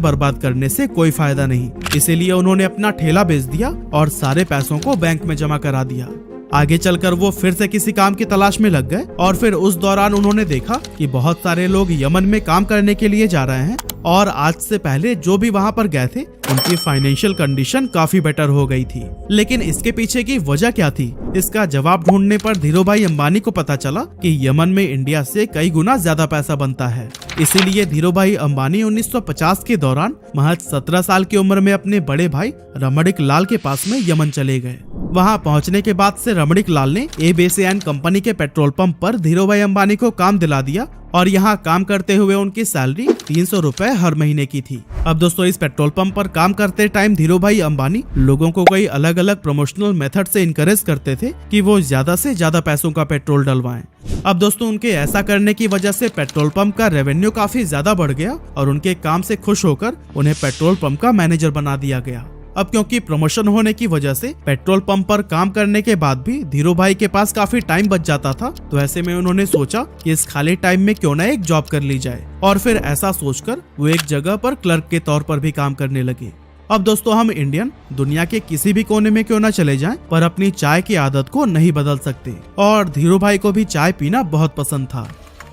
बर्बाद करने से कोई फायदा नहीं। इसीलिए उन्होंने अपना ठेला बेच दिया और सारे पैसों को बैंक में जमा करा दिया। आगे चलकर वो फिर से किसी काम की तलाश में लग गए और फिर उस दौरान उन्होंने देखा कि बहुत सारे लोग यमन में काम करने के लिए जा रहे हैं और आज से पहले जो भी वहाँ पर गए थे उनकी फाइनेंशियल कंडीशन काफी बेटर हो गई थी। लेकिन इसके पीछे की वजह क्या थी, इसका जवाब ढूंढने पर धीरूभाई अंबानी को पता चला कि यमन में इंडिया से कई गुना ज्यादा पैसा बनता है। इसीलिए धीरूभाई अंबानी 1950 के दौरान महज 17 साल की उम्र में अपने बड़े भाई रमणिक लाल के पास में यमन चले गए। वहां पहुंचने के बाद से रमणिक लाल ने एबीसीएन कंपनी के पेट्रोल पंप पर धीरूभाई अंबानी को काम दिला दिया और यहाँ काम करते हुए उनकी सैलरी 300 रुपए हर महीने की थी। अब दोस्तों, इस पेट्रोल पंप पर काम करते टाइम धीरूभाई अंबानी लोगों को कई अलग अलग प्रमोशनल मेथड से इनकरेज करते थे कि वो ज्यादा से ज्यादा पैसों का पेट्रोल डलवाएं। अब दोस्तों, उनके ऐसा करने की वजह से पेट्रोल पंप का रेवेन्यू काफी ज्यादा बढ़ गया और उनके काम से खुश होकर उन्हें पेट्रोल पंप का मैनेजर बना दिया गया। अब क्योंकि प्रमोशन होने की वजह से पेट्रोल पंप पर काम करने के बाद भी धीरूभाई के पास काफी टाइम बच जाता था, तो ऐसे में उन्होंने सोचा कि इस खाली टाइम में क्यों ना एक जॉब कर ली जाए और फिर ऐसा सोचकर वो एक जगह पर क्लर्क के तौर पर भी काम करने लगे। अब दोस्तों, हम इंडियन दुनिया के किसी भी कोने में क्यों ना चले जाएं, पर अपनी चाय की आदत को नहीं बदल सकते और धीरूभाई को भी चाय पीना बहुत पसंद था।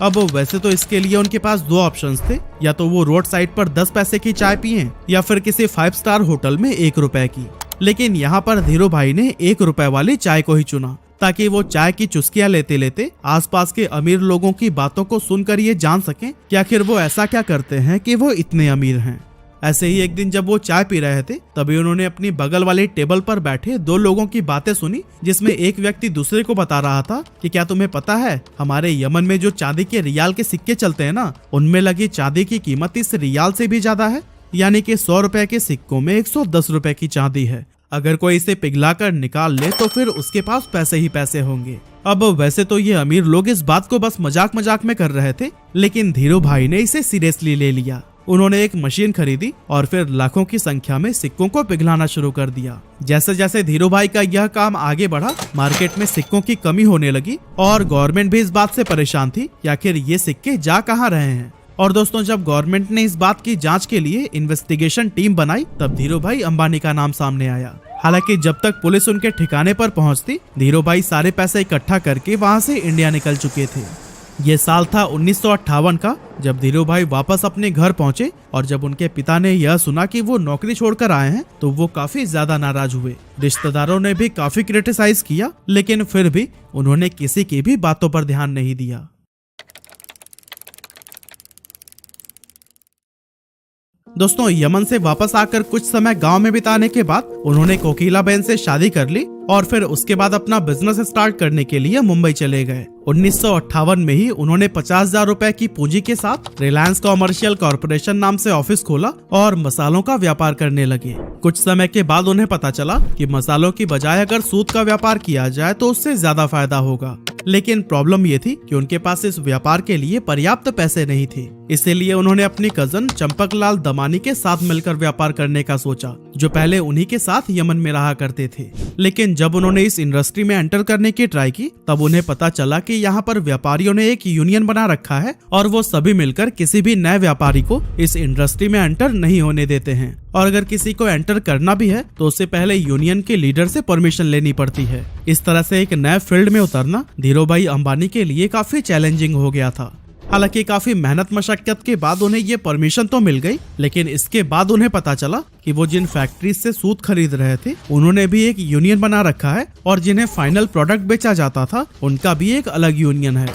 अब वैसे तो इसके लिए उनके पास दो ऑप्शंस थे, या तो वो रोड साइड पर 10 पैसे की चाय पिए या फिर किसी 5 स्टार होटल में 1 रुपए की। लेकिन यहाँ पर धीरूभाई ने 1 रुपए वाली चाय को ही चुना ताकि वो चाय की चुस्कियां लेते लेते आसपास के अमीर लोगों की बातों को सुनकर ये जान सकें कि आखिर वो ऐसा क्या करते हैं कि वो इतने अमीर हैं। ऐसे ही एक दिन जब वो चाय पी रहे थे तभी उन्होंने अपनी बगल वाली टेबल पर बैठे 2 लोगों की बातें सुनी, जिसमें एक व्यक्ति दूसरे को बता रहा था कि क्या तुम्हें पता है, हमारे यमन में जो चांदी के रियाल के सिक्के चलते हैं ना, उनमें लगी चांदी की कीमत इस रियाल से भी ज्यादा है। यानी कि 100 रुपए के सिक्कों में 110 रुपए की चांदी है। अगर कोई इसे पिघलाकर निकाल ले तो फिर उसके पास पैसे ही पैसे होंगे। अब वैसे तो ये अमीर लोग इस बात को बस मजाक मजाक में कर रहे थे, लेकिन धीरूभाई ने इसे सीरियसली ले लिया। उन्होंने एक मशीन खरीदी और फिर लाखों की संख्या में सिक्कों को पिघलाना शुरू कर दिया। जैसे जैसे धीरूभाई का यह काम आगे बढ़ा, मार्केट में सिक्कों की कमी होने लगी और गवर्नमेंट भी इस बात से परेशान थी कि आखिर ये सिक्के जा कहाँ रहे हैं। और दोस्तों, जब गवर्नमेंट ने इस बात की जांच के लिए इन्वेस्टिगेशन टीम बनाई तब धीरूभाई अंबानी का नाम सामने आया। हालांकि जब तक पुलिस उनके ठिकाने पर पहुंचती, धीरूभाई सारे पैसे इकट्ठा करके वहां से इंडिया निकल चुके थे। ये साल था 1958 का, जब धीरूभाई वापस अपने घर पहुंचे और जब उनके पिता ने यह सुना कि वो नौकरी छोड़कर आए हैं तो वो काफी ज्यादा नाराज हुए। रिश्तेदारों ने भी काफी क्रिटिसाइज किया, लेकिन फिर भी उन्होंने किसी की भी बातों पर ध्यान नहीं दिया। दोस्तों, यमन से वापस आकर कुछ समय गांव में बिताने के बाद उन्होंने कोकिला बहन से शादी कर ली और फिर उसके बाद अपना बिजनेस स्टार्ट करने के लिए मुंबई चले गए। 1958 में ही उन्होंने 50,000 रुपए की पूंजी के साथ रिलायंस कॉमर्शियल कॉर्पोरेशन नाम से ऑफिस खोला और मसालों का व्यापार करने लगे। कुछ समय के बाद उन्हें पता चला कि मसालों की बजाय अगर सूत का व्यापार किया जाए तो उससे ज्यादा फायदा होगा। लेकिन प्रॉब्लम ये थी कि उनके पास इस व्यापार के लिए पर्याप्त पैसे नहीं थे। इसीलिए उन्होंने अपनी कजन चंपकलाल दमानी के साथ मिलकर व्यापार करने का सोचा, जो पहले उन्हीं के साथ यमन में रहा करते थे। लेकिन जब उन्होंने इस इंडस्ट्री में एंटर करने की ट्राई की तब उन्हें पता चला कि यहाँ पर व्यापारियों ने एक यूनियन बना रखा है और वो सभी मिलकर किसी भी नए व्यापारी को इस इंडस्ट्री में एंटर नहीं होने देते हैं। और अगर किसी को एंटर करना भी है तो उससे पहले यूनियन के लीडर से परमिशन लेनी पड़ती है। इस तरह से एक नए फील्ड में उतरना धीरूभाई अंबानी के लिए काफी चैलेंजिंग हो गया था। हालांकि काफी मेहनत मशक्कत के बाद उन्हें ये परमिशन तो मिल गई, लेकिन इसके बाद उन्हें पता चला कि वो जिन फैक्ट्रीज से सूत खरीद रहे थे उन्होंने भी एक यूनियन बना रखा है और जिन्हें फाइनल प्रोडक्ट बेचा जाता था उनका भी एक अलग यूनियन है।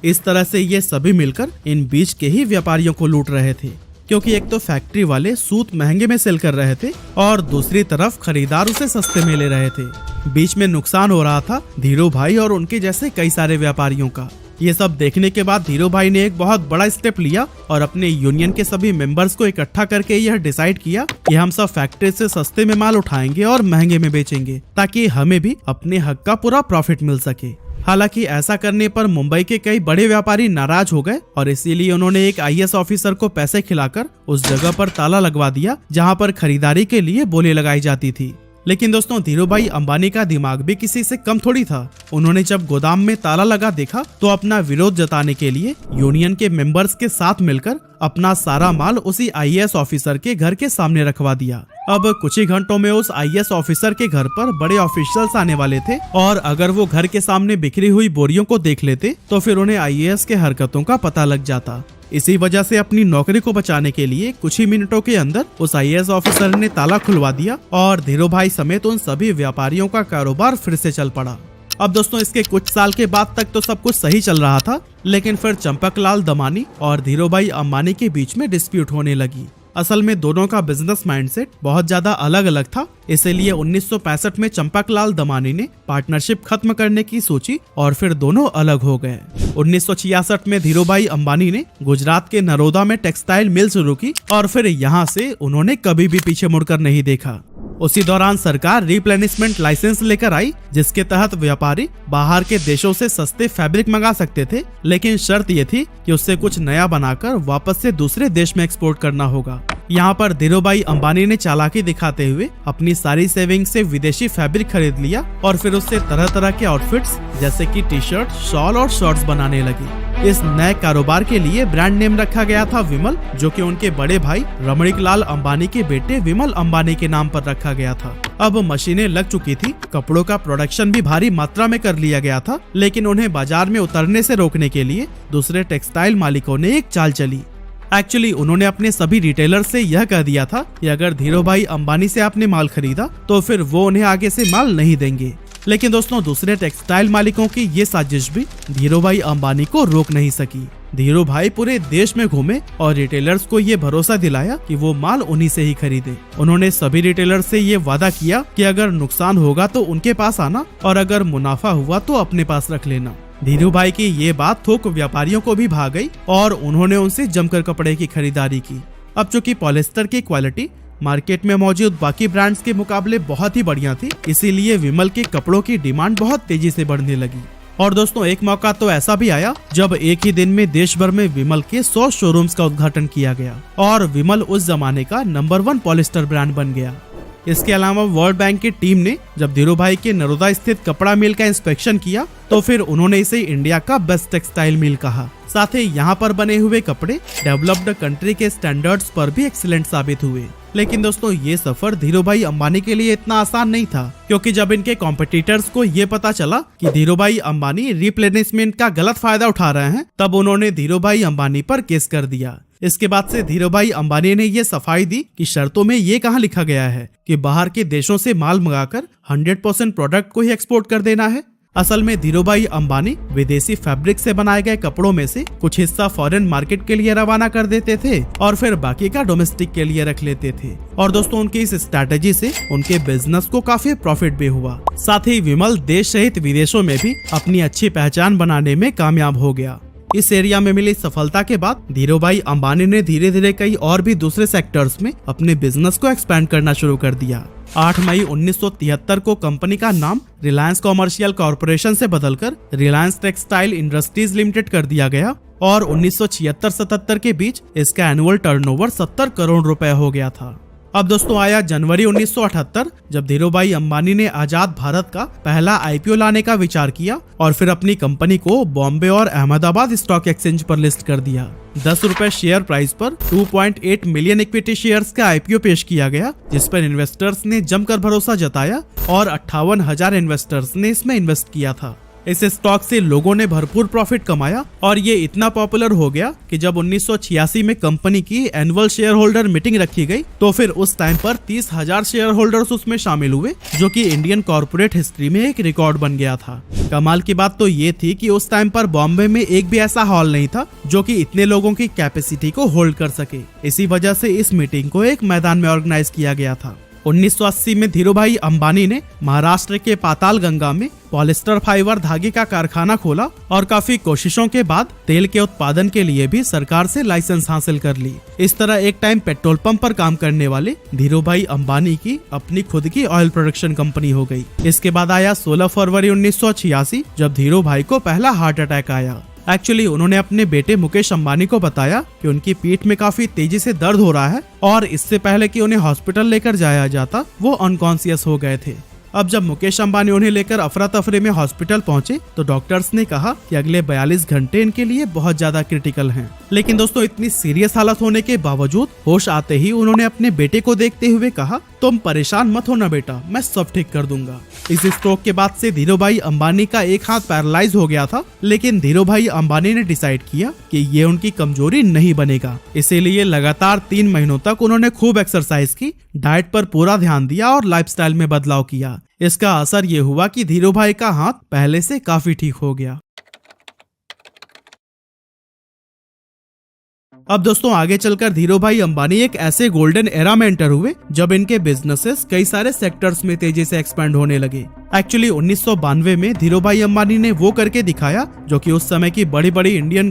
इस तरह से ये सभी मिलकर इन बीच के ही व्यापारियों को लूट रहे थे, क्योंकि एक तो फैक्ट्री वाले सूत महंगे में सेल कर रहे थे और दूसरी तरफ खरीदार उसे सस्ते में ले रहे थे। बीच में नुकसान हो रहा था धीरूभाई और उनके जैसे कई सारे व्यापारियों का। ये सब देखने के बाद धीरूभाई ने एक बहुत बड़ा स्टेप लिया और अपने यूनियन के सभी मेंबर्स को इकट्ठा करके यह डिसाइड किया कि हम सब फैक्ट्री से सस्ते में माल उठाएंगे और महंगे में बेचेंगे, ताकि हमें भी अपने हक का पूरा प्रॉफिट मिल सके। हालांकि ऐसा करने पर मुंबई के कई बड़े व्यापारी नाराज हो गए और इसीलिए उन्होंने एक आईएएस ऑफिसर को पैसे खिलाकर उस जगह पर ताला लगवा दिया जहां पर खरीदारी के लिए बोली लगाई जाती थी। लेकिन दोस्तों धीरूभाई अंबानी का दिमाग भी किसी से कम थोड़ी था। उन्होंने जब गोदाम में ताला लगा देखा तो अपना विरोध जताने के लिए यूनियन के मेंबर्स के साथ मिलकर अपना सारा माल उसी आईएएस ऑफिसर के घर के सामने रखवा दिया। अब कुछ ही घंटों में उस आईएएस ऑफिसर के घर पर बड़े ऑफिशियल्स आने वाले थे और अगर वो घर के सामने बिखरी हुई बोरियों को देख लेते तो फिर उन्हें आईएएस के हरकतों का पता लग जाता। इसी वजह से अपनी नौकरी को बचाने के लिए कुछ ही मिनटों के अंदर उस आईएएस ऑफिसर ने ताला खुलवा दिया और धीरूभाई समेत उन सभी व्यापारियों का कारोबार फिर से चल पड़ा। अब दोस्तों इसके कुछ साल के बाद तक तो सब कुछ सही चल रहा था, लेकिन फिर चंपकलाल दमानी और धीरूभाई अंबानी के बीच में डिस्प्यूट होने लगी। असल में दोनों का बिजनेस माइंडसेट बहुत ज्यादा अलग अलग था, इसलिए 1965 में चंपकलाल दमानी ने पार्टनरशिप खत्म करने की सोची और फिर दोनों अलग हो गए। 1966 में धीरूभाई अंबानी ने गुजरात के नरोदा में टेक्सटाइल मिल शुरू की और फिर यहाँ से उन्होंने कभी भी पीछे मुड़कर नहीं देखा। उसी दौरान सरकार रिप्लेनिशमेंट लाइसेंस लेकर आई, जिसके तहत व्यापारी बाहर के देशों से सस्ते फैब्रिक मंगा सकते थे, लेकिन शर्त ये थी कि उससे कुछ नया बनाकर वापस से दूसरे देश में एक्सपोर्ट करना होगा। यहाँ पर धीरूभाई अंबानी ने चालाकी दिखाते हुए अपनी सारी सेविंग से विदेशी फैब्रिक खरीद लिया और फिर उससे तरह तरह के आउटफिट्स जैसे कि टी शर्ट, शॉल और शॉर्ट्स बनाने लगी। इस नए कारोबार के लिए ब्रांड नेम रखा गया था विमल, जो कि उनके बड़े भाई रमणीकलाल अंबानी के बेटे विमल अंबानी के नाम पर रखा गया था। अब मशीनें लग चुकी थी, कपड़ों का प्रोडक्शन भी भारी मात्रा में कर लिया गया था, लेकिन उन्हें बाजार में उतरने से रोकने के लिए दूसरे टेक्सटाइल मालिकों ने एक चाल चली। एक्चुअली उन्होंने अपने सभी रिटेलर से यह कह दिया था कि अगर धीरूभाई अंबानी से आपने माल खरीदा तो फिर वो उन्हें आगे से माल नहीं देंगे। लेकिन दोस्तों दूसरे टेक्सटाइल मालिकों की ये साजिश भी धीरूभाई अंबानी को रोक नहीं सकी। धीरूभाई पूरे देश में घूमे और रिटेलर्स को ये भरोसा दिलाया कि वो माल उन्हीं से ही खरीदे। उन्होंने सभी रिटेलर्स से ये वादा किया कि अगर नुकसान होगा तो उनके पास आना और अगर मुनाफा हुआ तो अपने पास रख लेना। धीरूभाई की ये बात थोक व्यापारियों को भी भा गई और उन्होंने उनसे जमकर कपड़े की खरीदारी की। अब चूंकि पॉलिस्टर की क्वालिटी मार्केट में मौजूद बाकी ब्रांड्स के मुकाबले बहुत ही बढ़िया थी, इसीलिए विमल के कपड़ों की डिमांड बहुत तेजी से बढ़ने लगी। और दोस्तों एक मौका तो ऐसा भी आया जब एक ही दिन में देश भर में विमल के 100 शोरूम्स का उद्घाटन किया गया और विमल उस जमाने का नंबर 1 पॉलिस्टर ब्रांड बन गया। इसके अलावा वर्ल्ड बैंक की टीम ने जब धीरूभाई के नरोदा स्थित कपड़ा मिल का इंस्पेक्शन किया तो फिर उन्होंने इसे इंडिया का बेस्ट टेक्सटाइल मिल कहा। साथ ही यहाँ पर बने हुए कपड़े डेवलप्ड कंट्री के स्टैंडर्ड्स पर भी एक्सीलेंट साबित हुए। लेकिन दोस्तों ये सफर धीरूभाई अंबानी के लिए इतना आसान नहीं था, क्योंकि जब इनके कॉम्पिटिटर्स को ये पता चला कि धीरूभाई अंबानी रिप्लेनिशमेंट का गलत फायदा उठा रहे हैं, तब उन्होंने धीरूभाई अंबानी पर केस कर दिया। इसके बाद से धीरूभाई अंबानी ने ये सफाई दी कि शर्तों में ये कहाँ लिखा गया है कि बाहर के देशों से माल मंगाकर 100% प्रोडक्ट को ही एक्सपोर्ट कर देना है। असल में धीरूभाई अंबानी विदेशी फैब्रिक से बनाए गए कपड़ों में से कुछ हिस्सा फॉरेन मार्केट के लिए रवाना कर देते थे और फिर बाकी का डोमेस्टिक के लिए रख लेते थे। और दोस्तों उनकी इस स्ट्रैटेजी से उनके बिजनेस को काफी प्रॉफिट भी हुआ। साथ ही विमल देश सहित विदेशों में भी अपनी अच्छी पहचान बनाने में कामयाब हो गया। इस एरिया में मिली सफलता के बाद धीरूभाई अंबानी ने धीरे धीरे कई और भी दूसरे सेक्टर्स में अपने बिजनेस को एक्सपैंड करना शुरू कर दिया। 8 मई 1973 को कंपनी का नाम रिलायंस कॉमर्शियल कॉर्पोरेशन से बदलकर रिलायंस टेक्सटाइल इंडस्ट्रीज लिमिटेड कर दिया गया और 1976-77 के बीच इसका एनुअल टर्नओवर 70 करोड़ रुपए हो गया था। अब दोस्तों आया जनवरी 1978, जब धीरूभाई अंबानी ने आजाद भारत का पहला आईपीओ लाने का विचार किया और फिर अपनी कंपनी को बॉम्बे और अहमदाबाद स्टॉक एक्सचेंज पर लिस्ट कर दिया। 10 रुपए शेयर प्राइस पर 2.8 मिलियन इक्विटी शेयर्स का आईपीओ पेश किया गया, जिस पर इन्वेस्टर्स ने जमकर भरोसा जताया और 58,000 इन्वेस्टर्स ने इसमें इन्वेस्ट किया था। इस स्टॉक से लोगों ने भरपूर प्रॉफिट कमाया और ये इतना पॉपुलर हो गया कि जब 1986 में कंपनी की एनुअल शेयर होल्डर मीटिंग रखी गई तो फिर उस टाइम पर 30,000 शेयर होल्डर्स उसमें शामिल हुए, जो कि इंडियन कॉर्पोरेट हिस्ट्री में एक रिकॉर्ड बन गया था। कमाल की बात तो ये थी कि उस टाइम पर बॉम्बे में एक भी ऐसा हॉल नहीं था जो कि इतने लोगों की कैपेसिटी को होल्ड कर सके। इसी वजह से इस मीटिंग को एक मैदान में ऑर्गेनाइज किया गया था। 1980 में धीरूभाई अंबानी ने महाराष्ट्र के पातालगंगा में पॉलिस्टर फाइबर धागे का कारखाना खोला और काफी कोशिशों के बाद तेल के उत्पादन के लिए भी सरकार से लाइसेंस हासिल कर ली। इस तरह एक टाइम पेट्रोल पंप पर काम करने वाले धीरूभाई अंबानी की अपनी खुद की ऑयल प्रोडक्शन कंपनी हो गई। इसके बाद आया 16 फरवरी 1986, जब धीरूभाई को पहला हार्ट अटैक आया। एक्चुअली उन्होंने अपने बेटे मुकेश अंबानी को बताया कि उनकी पीठ में काफी तेजी से दर्द हो रहा है और इससे पहले कि उन्हें हॉस्पिटल लेकर जाया जाता वो अनकॉन्शियस हो गए थे। अब जब मुकेश अंबानी उन्हें लेकर अफरा तफरी में हॉस्पिटल पहुंचे तो डॉक्टर्स ने कहा कि अगले 42 घंटे इनके लिए बहुत ज्यादा क्रिटिकल हैं। लेकिन दोस्तों इतनी सीरियस हालत होने के बावजूद होश आते ही उन्होंने अपने बेटे को देखते हुए कहा, तुम परेशान मत होना बेटा, मैं सब ठीक कर दूंगा। इस स्ट्रोक के बाद से धीरूभाई अंबानी का एक हाथ पैरालाइज हो गया था, लेकिन धीरूभाई अंबानी ने डिसाइड किया कि ये उनकी कमजोरी नहीं बनेगा। इसीलिए लगातार 3 महीनों तक उन्होंने खूब एक्सरसाइज की, डाइट पर पूरा ध्यान दिया और लाइफस्टाइल में बदलाव किया। इसका असर ये हुआ कि धीरूभाई का हाथ पहले से काफी ठीक हो गया। अब दोस्तों आगे चलकर धीरूभाई अंबानी एक ऐसे गोल्डन एरा में एंटर हुए जब इनके बिजनेसेस कई सारे सेक्टर्स में तेजी से एक्सपेंड होने लगे। एक्चुअली 1992 में धीरूभाई अंबानी ने वो करके दिखाया जो कि उस समय की बड़ी बड़ी इंडियन